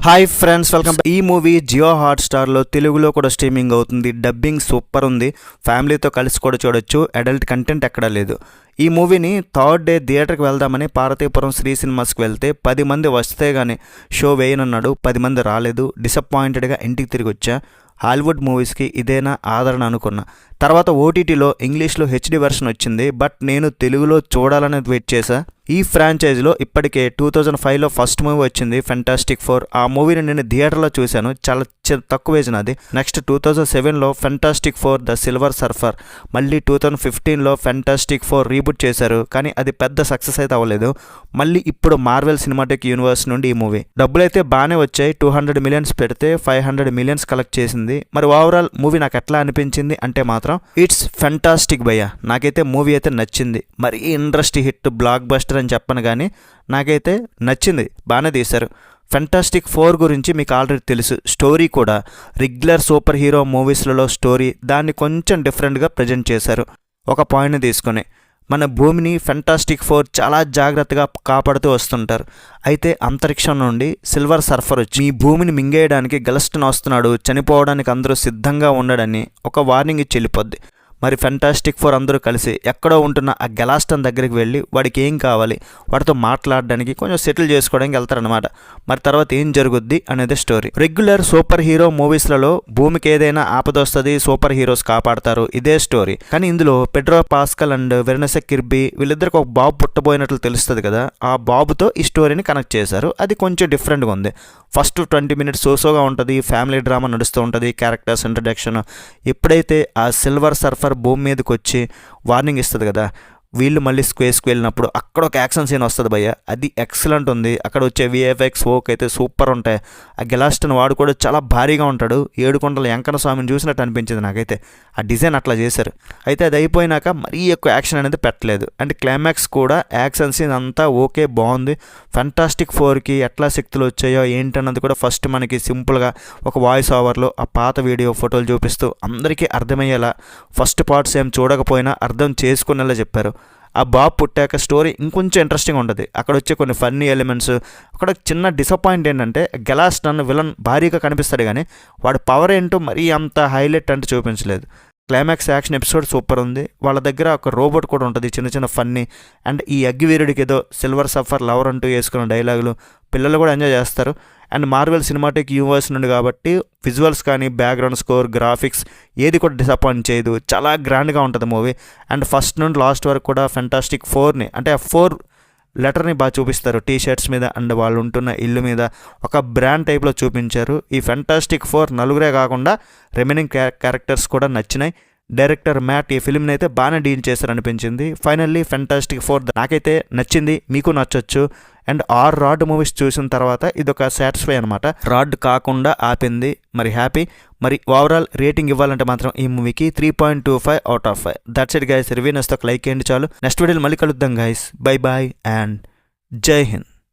Hi friends, welcome. ఈ movie Jio హాట్స్టార్లో తెలుగులో కూడా స్ట్రీమింగ్ అవుతుంది. డబ్బింగ్ సూపర్ ఉంది. ఫ్యామిలీతో కలిసి కూడా చూడొచ్చు. అడల్ట్ కంటెంట్ ఎక్కడా లేదు. ఈ మూవీని థర్డ్ డే థియేటర్కి వెళ్దామని పార్వతీపురం శ్రీ సినిమాస్కి వెళ్తే 10 మంది వస్తే కానీ షో వేయనన్నాడు. 10 మంది రాలేదు. డిసప్పాయింటెడ్గా ఇంటికి తిరిగి వచ్చా. హాలీవుడ్ మూవీస్కి ఇదేనా ఆదరణ అనుకున్నా. తర్వాత ఓటీటీలో ఇంగ్లీష్లో హెచ్డి వెర్షన్ వచ్చింది. బట్ నేను తెలుగులో చూడాలని వెయిట్ చేశా. ఈ ఫ్రాంచైజీలో ఇప్పటికే 2005లో ఫస్ట్ మూవీ వచ్చింది, ఫెంటాస్టిక్ 4. ఆ మూవీని నేను థియేటర్లో చూశాను. చాలా తక్కువ ఏజ్ నాది. నెక్స్ట్ 2007లో ఫెంటాస్టిక్ 4 ద సిల్వర్ సర్ఫర్. మళ్ళీ 2015లో ఫెంటాస్టిక్ 4 రీబూట్ చేశారు, కానీ అది పెద్ద సక్సెస్ అయితే అవ్వలేదు. మళ్ళీ ఇప్పుడు మార్వెల్ సినిమాటిక్ యూనివర్స్ నుండి ఈ మూవీ. డబ్బులైతే బాగానే వచ్చాయి. 200 మిలియన్స్ పెడితే 500 మిలియన్స్ కలెక్ట్ చేసింది. మరి ఓవరాల్ మూవీ నాకు ఎట్లా అనిపించింది అంటే మాత్రం ఇట్స్ ఫెంటాస్టిక్ భయ్య. నాకైతే మూవీ అయితే నచ్చింది. మరి ఇండస్ట్రీ హిట్, బ్లాక్ బస్టర్ అని చెప్పను, కానీ నాకైతే నచ్చింది. బాగానే తీశారు. ఫెంటాస్టిక్ 4 గురించి మీకు ఆల్రెడీ తెలుసు. స్టోరీ కూడా రెగ్యులర్ సూపర్ హీరో మూవీస్లలో స్టోరీ, దాన్ని కొంచెం డిఫరెంట్గా ప్రజెంట్ చేశారు. ఒక పాయింట్ని తీసుకొని మన భూమిని ఫెంటాస్టిక్ 4 చాలా జాగ్రత్తగా కాపాడుతూ వస్తుంటారు. అయితే అంతరిక్షం నుండి సిల్వర్ సర్ఫర్ వచ్చి ఈ భూమిని మింగేయడానికి గెలస్టన్ వస్తున్నాడు, చనిపోవడానికి అందరూ సిద్ధంగా ఉండడని ఒక వార్నింగ్ ఇచ్చి వెళ్ళిపోద్ది. మరి ఫెంటాస్టిక్ 4 అందరూ కలిసి ఎక్కడో ఉంటున్న ఆ గెలాస్టన్ దగ్గరికి వెళ్ళి వాడికి ఏం కావాలి, వాడితో మాట్లాడడానికి, కొంచెం సెటిల్ చేసుకోవడానికి వెళ్తారనమాట. మరి తర్వాత ఏం జరుగుద్ది అనేది స్టోరీ. రెగ్యులర్ సూపర్ హీరో మూవీస్లలో భూమికి ఏదైనా ఆపదొస్తుంది, సూపర్ హీరోస్ కాపాడతారు, ఇదే స్టోరీ. కానీ ఇందులో పెడ్రో పాస్కల్ అండ్ వెర్నెసా కిర్బీ వీళ్ళిద్దరికి ఒక బాబు పుట్టబోయినట్లు తెలుస్తుంది కదా. ఆ బాబుతో ఈ స్టోరీని కనెక్ట్ చేశారు. అది కొంచెం డిఫరెంట్గా ఉంది. ఫస్ట్ 20 మినిట్స్ సోసోగా ఉంటుంది. ఫ్యామిలీ డ్రామా నడుస్తూ ఉంటుంది. Characters introduction. ఎప్పుడైతే ఆ సిల్వర్ సర్ఫర్ భూమి మీదకి వచ్చి వార్నింగ్ ఇస్తుంది కదా, వీళ్ళు మళ్ళీ స్పేస్కి వెళ్ళినప్పుడు అక్కడ ఒక యాక్షన్ సీన్ వస్తుంది భయ్య. అది ఎక్సలెంట్ ఉంది. అక్కడ వచ్చే విఎఫ్ఎక్స్ ఓక్ అయితే సూపర్ ఉంటాయి. ఆ గెలాస్టన్ వాడు కూడా చాలా భారీగా ఉంటాడు. 7 కొండల వెంకన్న స్వామిని చూసినట్టు అనిపించింది నాకైతే. ఆ డిజైన్ అట్లా చేశారు. అయితే అది అయిపోయినాక మరీ ఎక్కువ యాక్షన్ అనేది పెట్టలేదు. అండ్ క్లైమాక్స్ కూడా యాక్షన్ సీన్ అంతా ఓకే, బాగుంది. ఫెంటాస్టిక్ 4కి ఎట్లా శక్తులు వచ్చాయో ఏంటన్నది కూడా ఫస్ట్ మనకి సింపుల్గా ఒక వాయిస్ ఓవర్లో ఆ పాత వీడియో ఫోటోలు చూపిస్తూ అందరికీ అర్థమయ్యేలా, ఫస్ట్ పార్ట్స్ ఏం చూడకపోయినా అర్థం చేసుకునేలా చెప్పారు. ఆ బాబు పుట్టాక స్టోరీ ఇంకొంచెం ఇంట్రెస్టింగ్ ఉంటుంది. అక్కడ వచ్చే కొన్ని ఫన్నీ ఎలిమెంట్స్. అక్కడ చిన్న డిసప్పాయింట్ ఏంటంటే గెలాస్టన్ విలన్ భారీగా కనిపిస్తాడు, కానీ వాడి పవర్ ఏంటో మరీ అంత హైలైట్ అంటే చూపించలేదు. క్లైమాక్స్ యాక్షన్ ఎపిసోడ్ సూపర్ ఉంది. వాళ్ళ దగ్గర ఒక రోబోట్ కూడా ఉంటుంది, చిన్న చిన్న ఫన్నీ. అండ్ ఈ అగ్గివీరుడికి ఏదో సిల్వర్ సఫర్ లవర్ అంటూ వేసుకున్న డైలాగులు పిల్లలు కూడా ఎంజాయ్ చేస్తారు. అండ్ మార్వెల్ సినిమాటిక్ యూనివర్స్ నుండి కాబట్టి విజువల్స్ కానీ, బ్యాక్గ్రౌండ్ స్కోర్, గ్రాఫిక్స్ ఏది కూడా డిసప్పాయింట్ చేయదు. చాలా గ్రాండ్గా ఉంటుంది మూవీ. అండ్ ఫస్ట్ నుండి లాస్ట్ వరకు కూడా ఫెంటాస్టిక్ 4ని అంటే ఆ 4 లెటర్ని బాగా చూపిస్తారు టీ షర్ట్స్ మీద అండ్ వాళ్ళు ఉంటున్న ఇల్లు మీద. ఒక బ్రాండ్ టైప్లో చూపించారు. ఈ ఫెంటాస్టిక్ 4 నలుగురే కాకుండా రిమైనింగ్ క్యారెక్టర్స్ కూడా నచ్చినాయి. డైరెక్టర్ మ్యాట్ ఈ ఫిల్మ్ని అయితే బాగానే డీల్ చేశారనిపించింది. ఫైనల్లీ ఫెంటాస్టిక్ 4 నాకైతే నచ్చింది, మీకు నచ్చొచ్చు. అండ్ 6 రాడ్ మూవీస్ చూసిన తర్వాత ఇదొక సాటిస్ఫై అనమాట. రాడ్ కాకుండా ఆపింది. మరి హ్యాపీ. మరి ఓవరాల్ రేటింగ్ ఇవ్వాలంటే మాత్రం ఈ మూవీకి 3.25 out of 5. That's it guys. Review నచ్చితే ఒక లైక్ చేయండి చాలు. నెక్స్ట్ వీడియోలో మళ్ళీ కలుద్దాం గైస్. బై బాయ్ అండ్ జై హింద్.